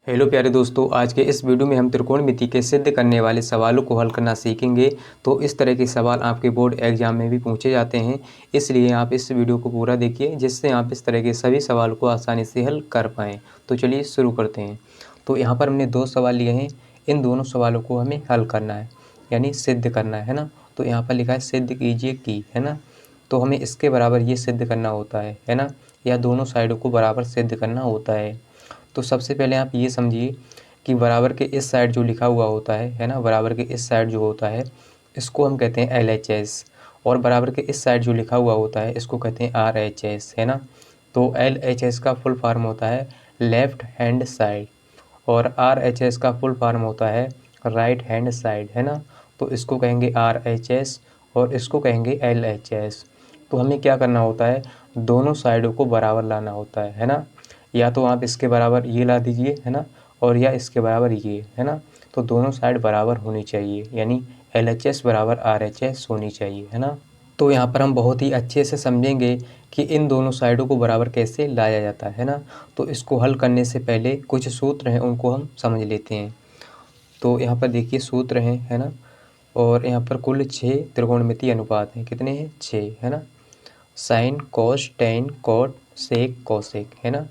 Hello प्यारे दोस्तों, आज के इस वीडियो में हम त्रिकोणमिति के सिद्ध करने वाले सवालों को हल करना सीखेंगे। तो इस तरह के सवाल आपके बोर्ड एग्जाम में भी पूछे जाते हैं, इसलिए आप इस वीडियो को पूरा देखिए जिससे आप इस तरह के सभी सवालों को आसानी से हल कर पाएँ। तो चलिए शुरू करते हैं। तो यहाँ पर हमने दो सवाल लिए हैं, इन दोनों सवालों को हमें हल करना है, यानी सिद्ध करना है ना। तो यहाँ पर लिखा है सिद्ध कीजिए की, है ना। तो हमें इसके बराबर ये सिद्ध करना होता है ना, या दोनों साइडों को बराबर सिद्ध करना होता है। तो सबसे पहले आप ये समझिए कि बराबर के इस साइड जो लिखा हुआ होता है ना, बराबर के इस साइड जो होता है इसको हम कहते हैं LHS, और बराबर के इस साइड जो लिखा हुआ होता है इसको कहते हैं RHS, है ना। तो LHS का फुल फॉर्म होता है लेफ़्ट हैंड साइड, और RHS का फुल फॉर्म होता है राइट हैंड साइड, है ना। तो इसको कहेंगे RHS और इसको कहेंगे LHS। तो हमें क्या करना होता है, दोनों साइडों को बराबर लाना होता है ना। या तो आप इसके बराबर ये ला दीजिए, है ना, और या इसके बराबर ये, है ना। तो दोनों साइड बराबर होनी चाहिए, यानी LHS बराबर RHS होनी चाहिए, है ना। तो यहाँ पर हम बहुत ही अच्छे से समझेंगे कि इन दोनों साइडों को बराबर कैसे लाया जाता है ना। तो इसको हल करने से पहले कुछ सूत्र हैं उनको हम समझ लेते हैं। तो यहाँ पर देखिए सूत्र हैं, है ना, और यहाँ पर कुल 6 त्रिकोणमितीय अनुपात हैं। कितने हैं? 6, है ना। साइन, कोस, टेन, कोट, सेक, कोसेक, है ना।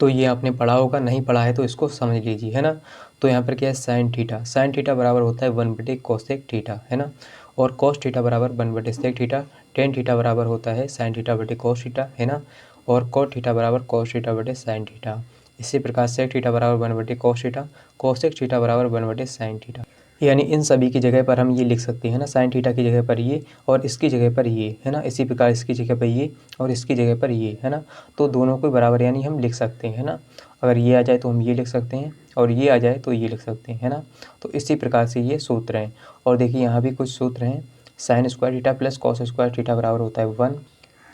तो ये आपने पढ़ा होगा, नहीं पढ़ा है तो इसको समझ लीजिए, है ना। तो यहाँ पर क्या है, साइन थीटा बराबर होता है 1/कोसेक थीटा, है ना। और कोस थीटा बराबर 1/सेक थीटा। टेन थीटा बराबर होता है साइन थीटा बटे कोस थीटा, है ना। और कोट थीटा बराबर कोस थीटा बटे साइन थीटा। इसी प्रकार सेक थीटा बराबर 1/कोस थीटा, कोसेक थीटा बराबर 1/साइन थीटा। यानी इन सभी की जगह पर हम ये लिख सकते हैं ना, साइन थीटा की जगह पर ये और इसकी जगह पर ये, है ना। इसी प्रकार इसकी जगह पर ये और इसकी जगह पर ये, है ना। तो दोनों को बराबर यानी हम लिख सकते हैं ना। अगर ये आ जाए तो हम ये लिख सकते हैं और ये आ जाए तो ये लिख सकते हैं, है ना। तो इसी प्रकार से ये सूत्र हैं। और देखिए यहाँ भी कुछ सूत्र हैं। Sign square theta plus cos square theta बराबर होता है 1,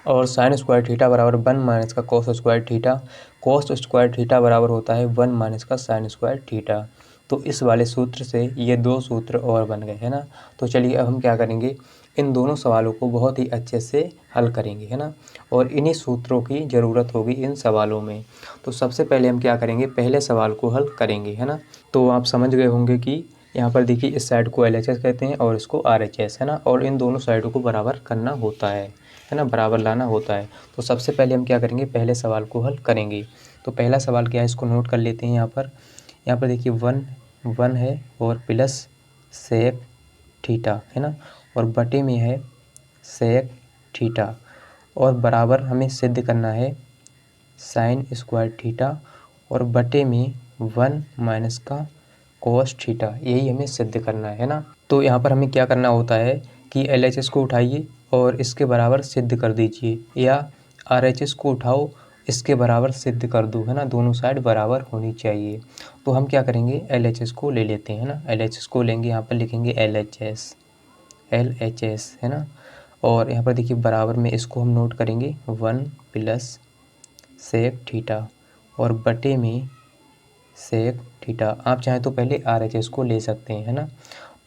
और साइन स्क्वायर थीटा बराबर 1 माइनस का cos square theta. Cos square theta बराबर होता है 1 माइनस का साइन स्क्वायर थीटा। तो इस वाले सूत्र से ये दो सूत्र और बन गए, है ना। तो चलिए अब हम क्या करेंगे, इन दोनों सवालों को बहुत ही अच्छे से हल करेंगे, है ना। और इन्हीं सूत्रों की ज़रूरत होगी इन सवालों में। तो सबसे पहले हम क्या करेंगे, पहले सवाल को हल करेंगे, है ना। तो आप समझ गए होंगे कि यहाँ पर देखिए इस साइड को LHS कहते हैं और इसको RHS, है ना। और इन दोनों साइडों को बराबर करना होता है ना, बराबर लाना होता है। तो सबसे पहले हम क्या करेंगे, पहले सवाल को हल करेंगे। तो पहला सवाल क्या है, इसको नोट कर लेते हैं। यहाँ पर देखिए 1 है और प्लस सेक थीटा, है ना, और बटे में है सेक थीटा, और बराबर हमें सिद्ध करना है साइन स्क्वायर थीटा, और बटे में 1 माइनस का कोस थीटा, यही हमें सिद्ध करना है ना। तो यहाँ पर हमें क्या करना होता है कि LHS को उठाइए और इसके बराबर सिद्ध कर दीजिए, या RHS को उठाओ इसके बराबर सिद्ध कर दो, है ना। दोनों साइड बराबर होनी चाहिए। तो हम क्या करेंगे, LHS को ले लेते हैं ना। LHS को लेंगे, यहाँ पर लिखेंगे LHS, है ना। और यहाँ पर देखिए बराबर में इसको हम नोट करेंगे 1 प्लस सेक थीटा और बटे में सेक थीटा। आप चाहें तो पहले RHS को ले सकते हैं, है ना।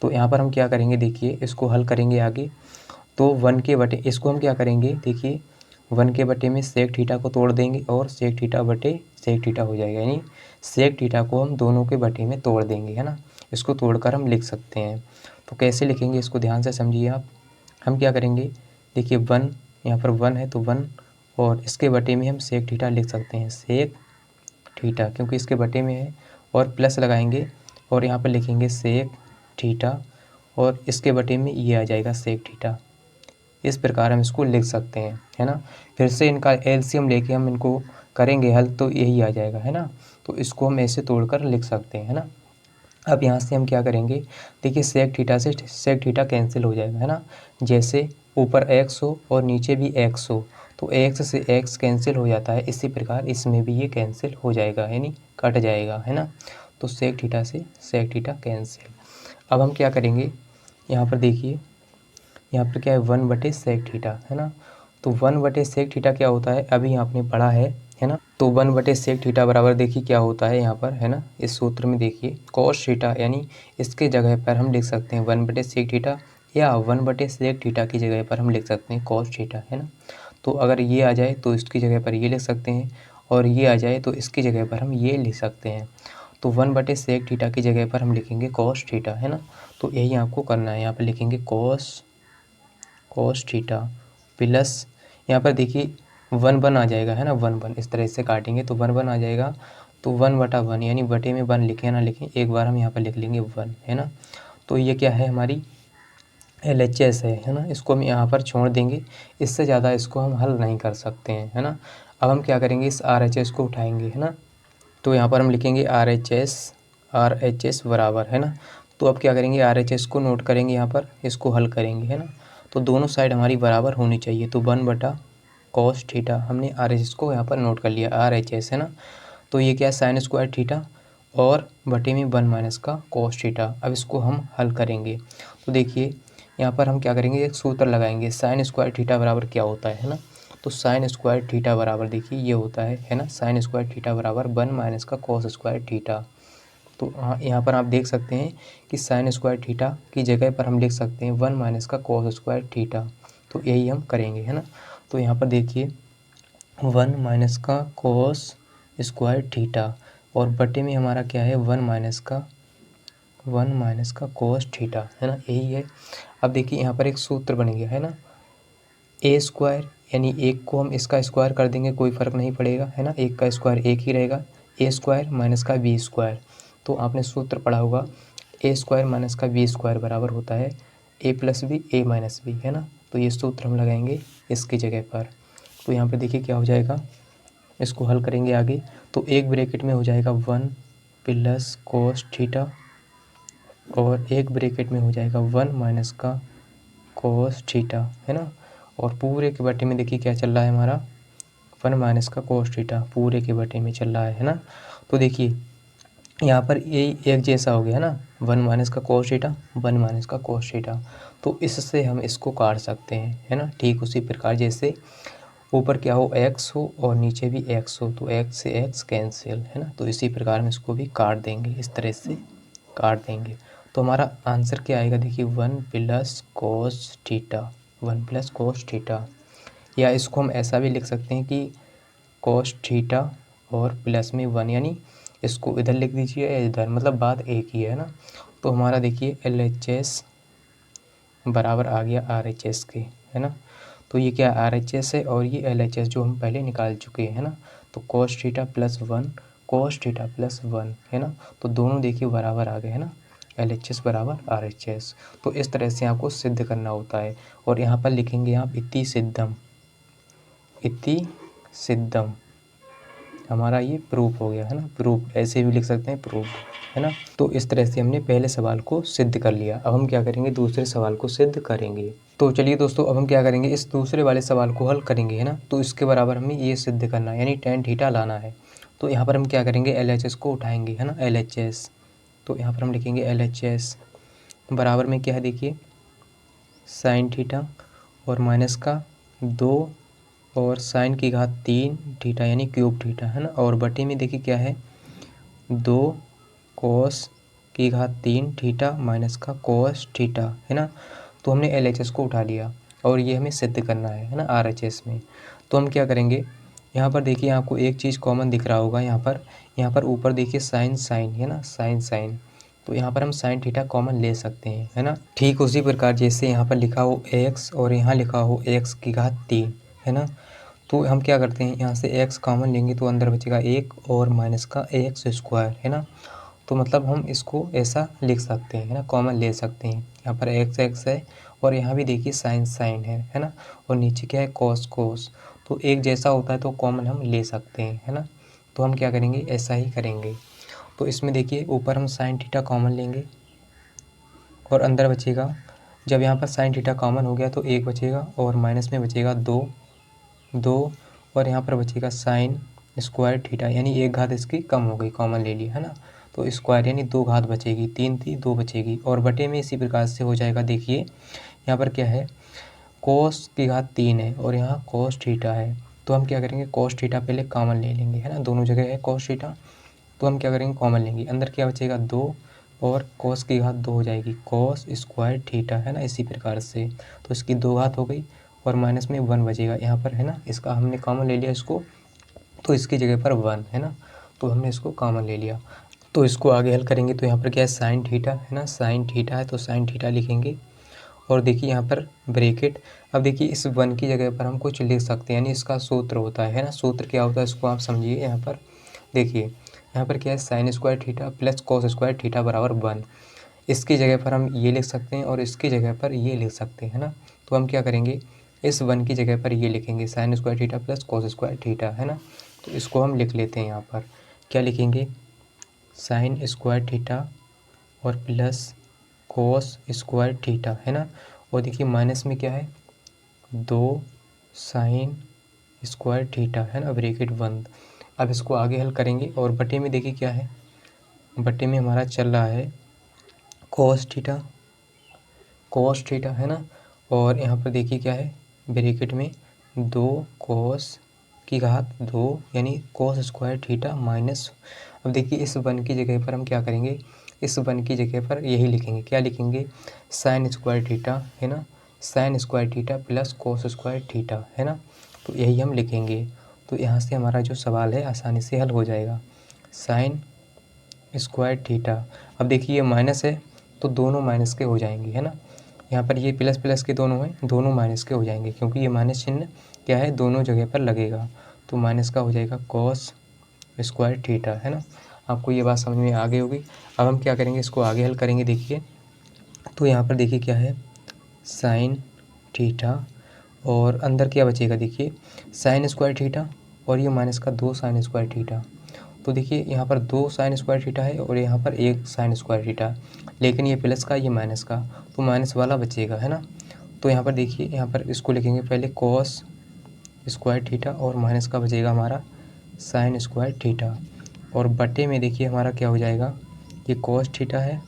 तो यहाँ पर हम क्या करेंगे, देखिए इसको हल करेंगे आगे। तो 1 के बटे इसको हम क्या करेंगे, देखिए 1 के बटे में सेक थीटा को तोड़ देंगे और सेक थीटा बटे सेक थीटा हो जाएगा, यानी सेक थीटा को हम दोनों के बटे में तोड़ देंगे, है ना। इसको तोड़कर हम लिख सकते हैं। तो कैसे लिखेंगे इसको ध्यान से समझिए आप। हम क्या करेंगे, देखिए 1, यहाँ पर 1 है तो 1, और इसके बटे में हम सेक थीटा लिख सकते हैं, सेक थीटा, क्योंकि इसके बटे में है, और प्लस लगाएंगे और यहाँ पर लिखेंगे सेक थीटा, और इसके बटे में ये आ जाएगा सेक थीटा। इस प्रकार हम इसको लिख सकते हैं, है ना। फिर से इनका एलसीएम लेके हम इनको करेंगे हल तो यही आ जाएगा, है ना। तो इसको हम ऐसे तोड़कर लिख सकते हैं, है ना। अब यहाँ से हम क्या करेंगे, देखिए सेक थीटा से सेक थीटा कैंसिल हो जाएगा, है ना। जैसे ऊपर x हो और नीचे भी x हो तो x से x कैंसिल हो जाता है, इसी प्रकार इसमें भी ये कैंसिल हो जाएगा, यानी कट जाएगा, है ना। तो सेक थीटा से सेक थीटा कैंसिल। अब हम क्या करेंगे, यहाँ पर देखिए यहाँ पर क्या है 1/सेक थीटा, है ना। तो 1/सेक थीटा क्या होता है, अभी आपने पढ़ा है ना। तो 1/सेक थीटा बराबर देखिए क्या होता है यहाँ पर, है ना। इस सूत्र में देखिए कॉस थीटा, यानी इसके जगह पर हम लिख सकते हैं 1/सेक थीटा, या 1/सेक थीटा की जगह पर हम लिख सकते हैं कॉस थीटा, है ना। तो अगर ये आ जाए तो इसकी जगह पर ये लिख सकते हैं, और ये आ जाए तो इसकी जगह पर हम ये लिख सकते हैं। तो 1/sec थीटा की जगह पर हम लिखेंगे cos थीटा, है ना। तो यही आपको करना है, यहाँ पर लिखेंगे cos थीटा प्लस, यहाँ पर देखिए 1 आ जाएगा, है ना। 1 इस तरह से काटेंगे तो 1 आ जाएगा। तो 1/1 यानी बटे में 1 लिखें ना लिखें, एक बार हम यहाँ पर लिख लेंगे 1, है ना। तो ये क्या है, हमारी LHS है ना। इसको हम यहाँ पर छोड़ देंगे, इससे ज़्यादा इसको हम हल नहीं कर सकते हैं, है ना। अब हम क्या करेंगे, इस RHS को उठाएंगे, है ना। तो यहाँ पर हम लिखेंगे RHS बराबर, है ना। तो अब क्या करेंगे, RHS को नोट करेंगे, यहाँ पर इसको हल करेंगे, है ना। तो दोनों साइड हमारी बराबर होनी चाहिए। तो 1/cos थीटा हमने RHS को यहाँ पर नोट कर लिया, RHS, है ना। तो ये क्या है, sin स्क्वायर थीटा और बटे में 1 माइनस का cos थीटा। अब इसको हम हल करेंगे। तो देखिए यहाँ पर हम क्या करेंगे, एक सूत्र लगाएंगे, sin स्क्वायर थीटा बराबर क्या होता है ना। तो sin स्क्वायर थीटा बराबर देखिए ये होता है ना, sin स्क्वायर थीटा बराबर 1 माइनस का cos स्क्वायर थीटा। तो यहाँ पर आप देख सकते हैं कि sin स्क्वायर थीटा की जगह पर हम लिख सकते हैं 1 माइनस का cos स्क्वायर थीटा। तो यही हम करेंगे, है ना। तो यहाँ पर देखिए 1 माइनस का cos स्क्वायर थीटा और बटे में हमारा क्या है, 1 माइनस का cos थीटा, है ना, यही है। अब देखिए यहाँ पर एक सूत्र बन गया, है ना, ए स्क्वायर यानी एक को हम इसका स्क्वायर कर देंगे, कोई फ़र्क नहीं पड़ेगा, है ना। एक का स्क्वायर एक ही रहेगा, ए स्क्वायर माइनस का बी स्क्वायर। तो आपने सूत्र पढ़ा होगा, ए स्क्वायर माइनस का बी स्क्वायर बराबर होता है ए प्लस बी ए माइनस बी, है ना। तो ये सूत्र हम लगाएंगे इसकी जगह पर। तो यहाँ पर देखिए क्या हो जाएगा, इसको हल करेंगे आगे। तो एक ब्रैकेट में हो जाएगा 1 प्लस cos थीटा और एक ब्रैकेट में हो जाएगा 1 माइनस का cos थीटा, है ना। और पूरे के बटे में देखिए क्या चल रहा है हमारा, 1 माइनस का cos थीटा पूरे के बटे में चल रहा है ना। तो देखिए यहाँ पर ये एक जैसा हो गया है ना, 1 माइनस का cos थीटा 1 माइनस का cos थीटा। तो इससे हम इसको काट सकते हैं, है ना। ठीक उसी प्रकार जैसे ऊपर क्या हो, x हो और नीचे भी x हो, तो x से x कैंसिल, है ना। तो इसी प्रकार हम इसको भी काट देंगे, इस तरह से काट देंगे। तो हमारा आंसर क्या आएगा, देखिए 1 प्लस cos थीटा। या इसको हम ऐसा भी लिख सकते हैं कि cos थीटा और प्लस में 1, यानी इसको इधर लिख दीजिए या इधर, मतलब बात एक ही है ना। तो हमारा देखिए LHS बराबर आ गया RHS के, है ना। तो ये क्या RHS है और ये LHS जो हम पहले निकाल चुके हैं, है ना। तो cos theta plus 1 cos theta plus 1, है ना। तो दोनों देखिए बराबर आ गए, है ना, LHS बराबर RHS। तो इस तरह से आपको सिद्ध करना होता है। और यहाँ पर लिखेंगे आप इति सिद्धम, हमारा ये प्रूफ हो गया, है ना। प्रूफ ऐसे भी लिख सकते हैं, प्रूफ, है ना। तो इस तरह से हमने पहले सवाल को सिद्ध कर लिया। अब हम क्या करेंगे, दूसरे सवाल को सिद्ध करेंगे। तो चलिए दोस्तों, अब हम क्या करेंगे, इस दूसरे वाले सवाल को हल करेंगे, है ना। तो इसके बराबर हमें ये सिद्ध करना है, यानी tan थीटा लाना है। तो यहाँ पर हम क्या करेंगे, LHS को उठाएंगे, है ना, LHS। तो यहाँ पर हम लिखेंगे LHS बराबर में क्या है, देखिए sin थीटा और माइनस का 2 और sin की घात 3 थीटा यानी क्यूब थीटा, है ना। और बटे में देखिए क्या है, 2 cos की घात 3 थीटा माइनस का cos थीटा, है ना। तो हमने LHS को उठा लिया और ये हमें सिद्ध करना है ना RHS में। तो हम क्या करेंगे, यहाँ पर देखिए आपको एक चीज़ कॉमन दिख रहा होगा, यहाँ पर ऊपर देखिए साइन, है ना, साइन। तो यहाँ पर हम sin थीटा कॉमन ले सकते हैं, है ना। ठीक उसी प्रकार जैसे यहाँ पर लिखा हो x और यहाँ लिखा हो x की घात 3, है ना। तो हम क्या करते हैं, यहाँ से x कॉमन लेंगे तो अंदर बचेगा 1 और माइनस का x स्क्वायर, है ना। तो मतलब हम इसको ऐसा लिख सकते हैं, है ना, कॉमन ले सकते हैं। यहाँ पर x है और यहाँ भी देखिए साइन है ना। और नीचे क्या है, cos। तो एक जैसा होता है तो कॉमन हम ले सकते हैं, है ना। तो हम क्या करेंगे, ऐसा ही करेंगे। तो इसमें देखिए ऊपर हम sin थीटा कॉमन लेंगे और अंदर बचेगा, जब यहाँ पर sin थीटा कॉमन हो गया तो 1 बचेगा और माइनस में बचेगा 2 और यहाँ पर बचेगा sin स्क्वायर थीटा, यानी एक घात इसकी कम हो गई, कॉमन ले लिया, है ना। तो स्क्वायर यानी 2 घात बचेगी, 3 थी 2 बचेगी और बटे में इसी प्रकार से हो जाएगा। देखिए यहाँ पर क्या है, cos की घात 3 है और यहाँ cos थीटा है। तो हम क्या करेंगे, cos थीटा पहले कॉमन ले लेंगे, है ना, दोनों जगह है cos थीटा। तो हम क्या करेंगे, कॉमन लेंगे, अंदर क्या बचेगा 2 और cos की घात 2 हो जाएगी, cos स्क्वायर थीटा, है ना, इसी प्रकार से। तो इसकी 2 घात हो गई और माइनस में 1 बचेगा यहाँ पर, है ना। इसका हमने कॉमन ले लिया इसको, तो इसकी जगह पर 1, है ना। तो हमने इसको कॉमन ले लिया। तो इसको आगे हल करेंगे तो यहाँ पर क्या है साइन थीटा है ना, साइन थीटा है तो साइन थीटा लिखेंगे। और देखिए यहाँ पर ब्रैकेट, अब देखिए इस 1 की जगह पर हम कुछ लिख सकते हैं, यानी इसका सूत्र होता है ना। सूत्र क्या होता है इसको आप समझिए। यहाँ पर देखिए यहाँ पर क्या है sign square theta plus cos square theta बराबर 1। इसकी जगह पर हम ये लिख सकते हैं और इसकी जगह पर ये लिख सकते हैं ना। तो हम क्या करेंगे, इस 1 की जगह पर ये लिखेंगे sign square theta plus cos square theta है ना। तो इसको हम लिख लेते हैं। यहाँ पर क्या लिखेंगे, साइन स्क्वायर थीटा और प्लस कॉस स्क्वायर थीटा है ना। और देखिए माइनस में क्या है 2 साइन स्क्वायर थीटा है ना, ब्रैकेट बंद। अब इसको आगे हल करेंगे और बटे में देखिए क्या है, बटे में हमारा चल रहा है कॉस थीटा है ना। और यहाँ पर देखिए क्या है ब्रैकेट में 2 कॉस की घात 2 यानी कॉस स्क्वायर थीटा माइनस। अब देखिए इस 1 की जगह पर हम क्या करेंगे, इस 1 की जगह पर यही लिखेंगे, क्या लिखेंगे साइन स्क्वायर थीटा है ना, sign square theta plus cos square theta है ना। तो यही हम लिखेंगे। तो यहाँ से हमारा जो सवाल है आसानी से हल हो जाएगा। साइन स्क्वायर थीटा, अब देखिए ये माइनस है तो दोनों माइनस के हो जाएंगे है ना। यहाँ पर ये प्लस प्लस के दोनों हैं, दोनों माइनस के हो जाएंगे क्योंकि ये माइनस चिन्ह क्या है दोनों जगह पर लगेगा। तो माइनस का हो जाएगा कॉस स्क्वायर थीटा है ना। आपको ये बात समझ में आ गई होगी। अब हम क्या करेंगे, इसको आगे हल करेंगे। देखिए तो यहाँ पर देखिए क्या है साइन थीटा और अंदर क्या बचेगा, देखिए साइन स्क्वायर थीटा और ये माइनस का 2 साइन स्क्वायर थीटा। तो देखिए यहाँ पर 2 साइन स्क्वायर थीटा है और यहाँ पर 1 साइन स्क्वायर थीटा, लेकिन ये प्लस का ये माइनस का, तो माइनस वाला बचेगा है ना। तो यहाँ पर देखिए यहाँ पर इसको लिखेंगे पहले कॉस स्क्वायर थीटा और माइनस का बचेगा हमारा साइन स्क्वायर थीटा। और बटे में देखिए हमारा क्या हो जाएगा, ये कॉस थीटा है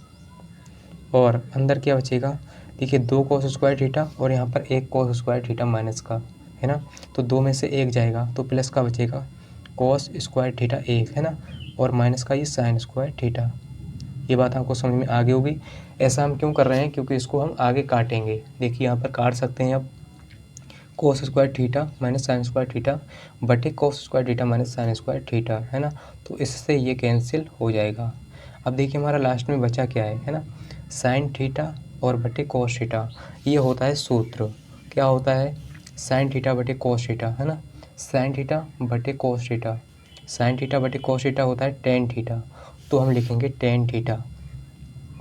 और अंदर क्या बचेगा, देखिए 2 कॉस स्क्वायर थीटा और यहाँ पर 1 कॉस स्क्वायर थीटा माइनस का है ना। तो 2 में से 1 जाएगा तो प्लस का बचेगा कॉस स्क्वायर थीटा 1 है ना, और माइनस का ये साइन स्क्वायर थीटा। ये बात आपको समझ में आ गई होगी। ऐसा हम क्यों कर रहे हैं, क्योंकि इसको हम आगे काटेंगे। देखिए यहाँ पर काट सकते हैं अब cos square theta minus sine square theta बटे cos square theta minus sine square theta है ना। तो इससे ये कैंसिल हो जाएगा। अब देखिए हमारा लास्ट में बचा क्या है ना, साइन थीटा और बटे कोस थीटा। ये होता है सूत्र, क्या होता है साइन थीटा बटे कोस थीटा है ना, साइन थीटा बटे कोस थीटा, साइन थीटा बटे कोस थीटा होता है टेन थीटा। तो हम लिखेंगे टेन थीटा।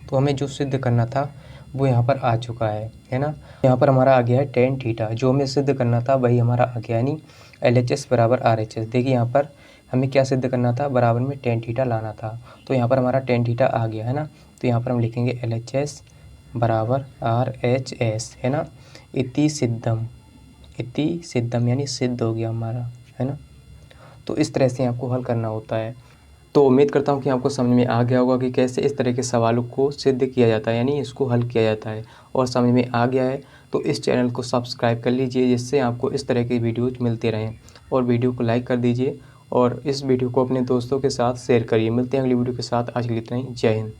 तो हमें जो सिद्ध करना था वो यहाँ पर आ चुका है ना। यहाँ पर हमारा आ गया है टेन थीटा, जो हमें सिद्ध करना था वही हमारा आ गया, यानी LHS बराबर RHS। देखिए यहाँ पर हमें क्या सिद्ध करना था, बराबर में टेन थीटा लाना था। तो यहाँ पर हमारा टेन थीटा आ गया है ना। तो यहाँ पर हम लिखेंगे LHS बराबर RHS है ना। इति सिद्धम यानी सिद्ध हो गया हमारा है ना। तो इस तरह से आपको हल करना होता है। तो उम्मीद करता हूँ कि आपको समझ में आ गया होगा कि कैसे इस तरह के सवालों को सिद्ध किया जाता है, यानी इसको हल किया जाता है। और समझ में आ गया है तो इस चैनल को सब्सक्राइब कर लीजिए, जिससे आपको इस तरह की वीडियोज़ मिलते रहें। और वीडियो को लाइक कर दीजिए और इस वीडियो को अपने दोस्तों के साथ शेयर करिए। मिलते हैं अगली वीडियो के साथ। आज के लिए इतना ही। जय हिंद।